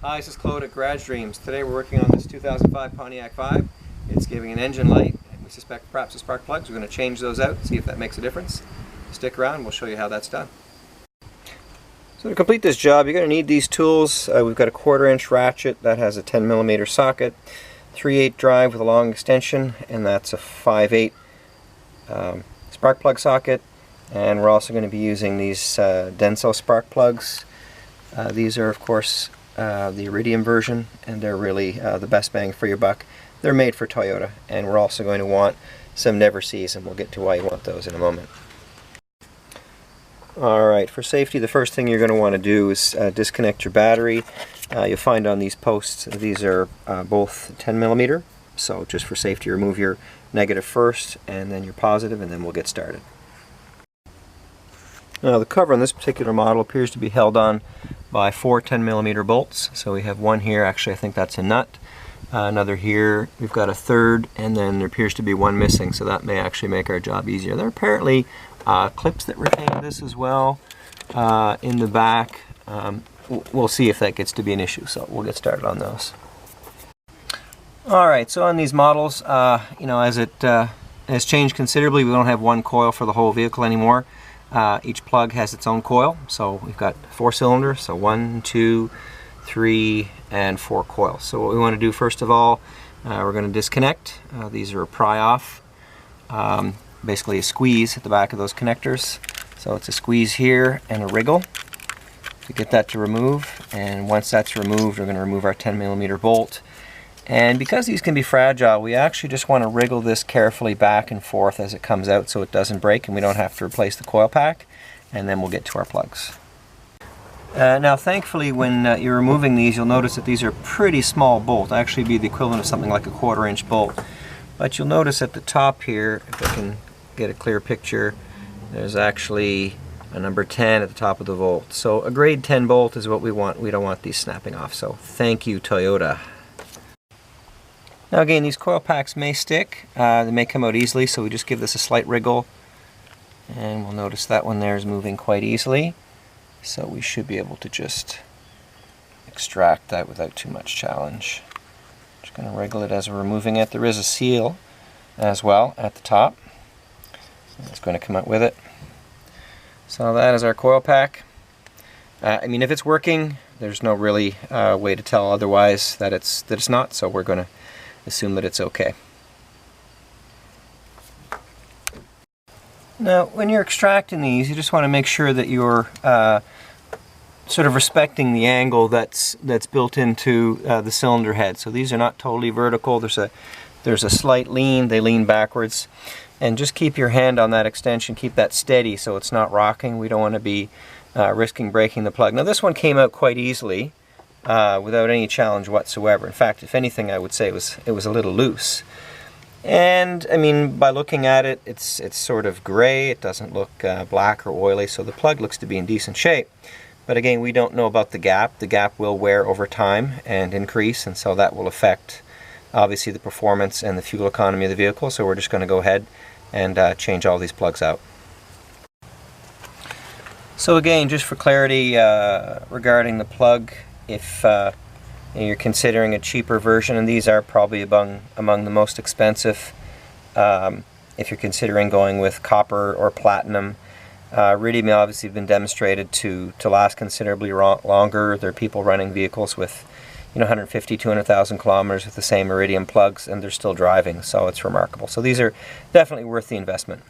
Hi, this is Claude at Garage Dreams. Today we're working on this 2005 Pontiac Vibe. It's giving an engine light, and we suspect perhaps the spark plugs. We're going to change those out, see if that makes a difference. Stick around, we'll show you how that's done. So to complete this job, you're going to need these tools. We've got a 1/4-inch ratchet that has a 10mm socket, 3/8 drive with a long extension, and that's a 5/8 spark plug socket. And we're also going to be using these Denso spark plugs. These are, of course, the Iridium version, and they're really the best bang for your buck. They're made for Toyota, and we're also going to want some Never Sees, and we'll get to why you want those in a moment. Alright, for safety, the first thing you're going to want to do is disconnect your battery. You'll find on these posts, these are both 10mm, so just for safety, remove your negative first, and then your positive, and then we'll get started. Now the cover on this particular model appears to be held on by 4 10mm bolts. So we have one here, actually I think that's a nut, another here, we've got a third, and then there appears to be one missing, so that may actually make our job easier. There are apparently clips that retain this as well in the back. We'll see if that gets to be an issue, so we'll get started on those. Alright, so on these models, you know, as it has changed considerably, we don't have one coil for the whole vehicle anymore. Each plug has its own coil, so we've got 4 cylinders, so 1, 2, 3, and 4 coils. So what we want to do first of all, we're going to disconnect. These are a pry off, basically a squeeze at the back of those connectors. So it's a squeeze here and a wriggle to get that to remove, and once that's removed, we're going to remove our 10mm bolt. And because these can be fragile, we actually just want to wriggle this carefully back and forth as it comes out so it doesn't break and we don't have to replace the coil pack, and then we'll get to our plugs. Now thankfully when you're removing these, you'll notice that these are pretty small bolts, actually be the equivalent of something like a 1/4-inch bolt. But you'll notice at the top here, if I can get a clear picture, there's actually a number 10 at the top of the bolt. So a grade 10 bolt is what we want. We don't want these snapping off, so thank you, Toyota. Now again, these coil packs may stick, they may come out easily, so we just give this a slight wriggle, and we'll notice that one there is moving quite easily, so we should be able to just extract that without too much challenge. Just going to wriggle it as we're removing it. There is a seal as well at the top, it's going to come out with it. So that is our coil pack. I mean, if it's working, there's no really way to tell otherwise that it's not, so we're going to assume that it's okay. Now when you're extracting these, you just want to make sure that you're sort of respecting the angle that's built into the cylinder head. So these are not totally vertical, there's a slight lean, they lean backwards, and just keep your hand on that extension, keep that steady so it's not rocking. We don't want to be risking breaking the plug. Now this one came out quite easily without any challenge whatsoever. In fact, if anything, I would say it was a little loose. And I mean, by looking at it, it's sort of gray. It doesn't look black or oily, so the plug looks to be in decent shape. But again, we don't know about the gap. The gap will wear over time and increase, and so that will affect obviously the performance and the fuel economy of the vehicle. So we're just going to go ahead and change all these plugs out. So again, just for clarity regarding the plug, if you're considering a cheaper version, and these are probably among the most expensive, if you're considering going with copper or platinum, Iridium obviously have been demonstrated to last considerably longer. There are people running vehicles with 150, 200,000 kilometers with the same Iridium plugs, and they're still driving, so it's remarkable. So these are definitely worth the investment.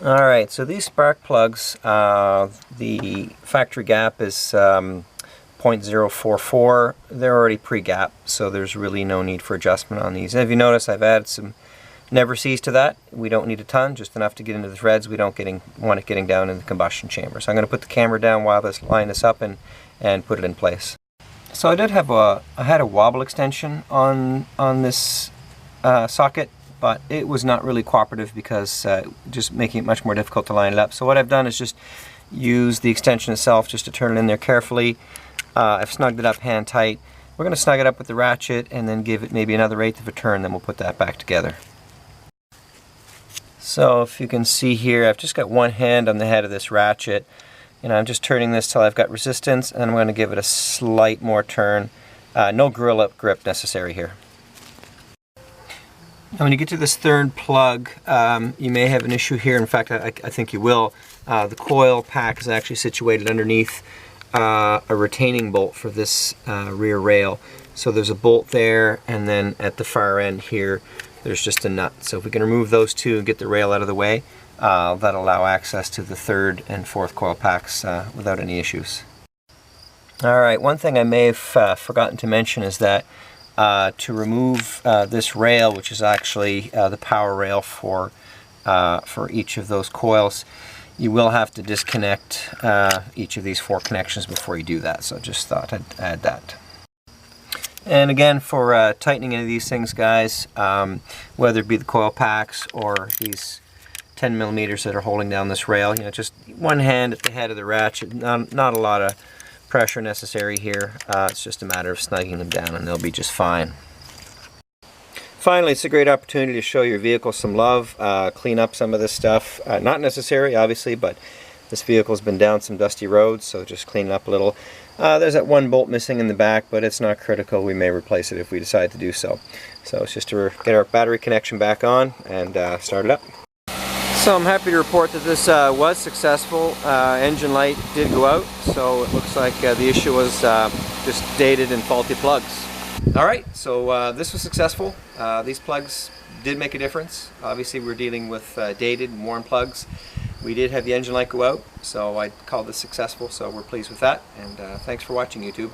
Alright, so these spark plugs, the factory gap is 0.044. They're already pre-gap, so there's really no need for adjustment on these. And if you notice, I've added some Never Sees to that. We don't need a ton, just enough to get into the threads. We don't want it getting down in the combustion chamber. So I'm going to put the camera down while I line this up and put it in place. So I had a wobble extension on this socket, but it was not really cooperative because just making it much more difficult to line it up. So what I've done is just use the extension itself just to turn it in there carefully. I've snugged it up hand tight. We're going to snug it up with the ratchet and then give it maybe another 1/8 of a turn, then we'll put that back together. So if you can see here, I've just got one hand on the head of this ratchet, I'm just turning this till I've got resistance, and I'm going to give it a slight more turn. No gorilla grip necessary here. Now when you get to this third plug, you may have an issue here. In fact, I think you will. The coil pack is actually situated underneath a retaining bolt for this rear rail. So there's a bolt there, and then at the far end here, there's just a nut. So if we can remove those two and get the rail out of the way, that'll allow access to the third and fourth coil packs without any issues. Alright, one thing I may have forgotten to mention is that to remove this rail, which is actually the power rail for each of those coils, you will have to disconnect each of these 4 connections before you do that. So just thought I'd add that. And again, for tightening any of these things, guys, whether it be the coil packs or these 10 millimeters that are holding down this rail, just one hand at the head of the ratchet. Not a lot of pressure necessary here. It's just a matter of snugging them down and they'll be just fine. Finally, it's a great opportunity to show your vehicle some love, clean up some of this stuff. Not necessary, obviously, but this vehicle's been down some dusty roads, so just clean it up a little. There's that one bolt missing in the back, but it's not critical. We may replace it if we decide to do so. So it's just to get our battery connection back on and start it up. So I'm happy to report that this was successful. Engine light did go out, so it looks like the issue was just dated and faulty plugs. Alright, so this was successful. These plugs did make a difference. Obviously we're dealing with dated and worn plugs. We did have the engine light go out, so I'd call this successful, so we're pleased with that. And thanks for watching, YouTube.